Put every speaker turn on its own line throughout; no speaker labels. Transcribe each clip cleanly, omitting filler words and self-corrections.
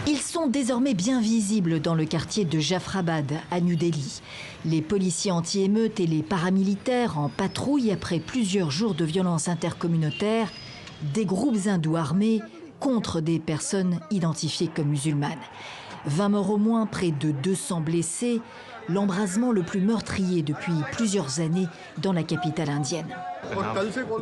Ils sont désormais bien visibles dans le quartier de Jafrabad, à New Delhi. Les policiers anti-émeutes et les paramilitaires en patrouille après plusieurs jours de violences intercommunautaires, des groupes hindous armés contre des personnes identifiées comme musulmanes. 20 morts au moins, près de 200 blessés, l'embrasement le plus meurtrier depuis plusieurs années dans la capitale indienne.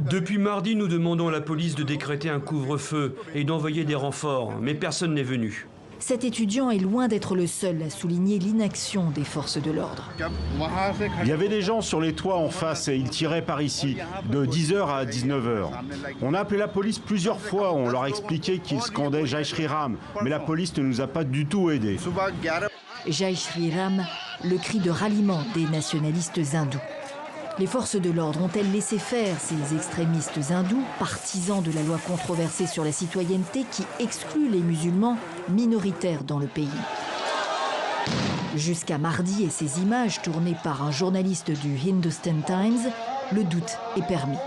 Depuis mardi, nous demandons à la police de décréter un couvre-feu et d'envoyer des renforts, mais personne n'est venu.
Cet étudiant est loin d'être le seul à souligner l'inaction des forces de l'ordre.
Il y avait des gens sur les toits en face et ils tiraient par ici, de 10h à 19h. On a appelé la police plusieurs fois, on leur a expliqué qu'ils scandaient Jai Shri Ram, mais la police ne nous a pas du tout aidés.
Jai Shri Ram, le cri de ralliement des nationalistes hindous. Les forces de l'ordre ont-elles laissé faire ces extrémistes hindous, partisans de la loi controversée sur la citoyenneté qui exclut les musulmans minoritaires dans le pays? Jusqu'à mardi et ces images tournées par un journaliste du Hindustan Times, le doute est permis.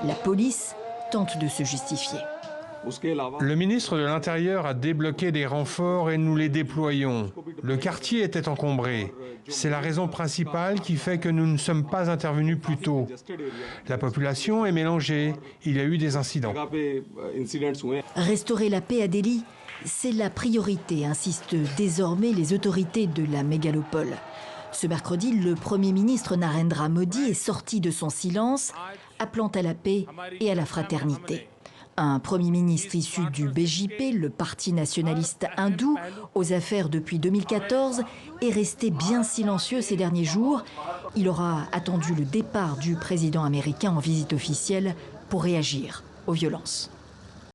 La police tente de se justifier.
Le ministre de l'Intérieur a débloqué des renforts et nous les déployons. Le quartier était encombré. C'est la raison principale qui fait que nous ne sommes pas intervenus plus tôt. La population est mélangée. Il y a eu des incidents.
Restaurer la paix à Delhi, c'est la priorité, insistent désormais les autorités de la mégalopole. Ce mercredi, le Premier ministre Narendra Modi est sorti de son silence, appelant à la paix et à la fraternité. Un Premier ministre issu du BJP, le parti nationaliste hindou, aux affaires depuis 2014, est resté bien silencieux ces derniers jours. Il aura attendu le départ du président américain en visite officielle pour réagir aux violences.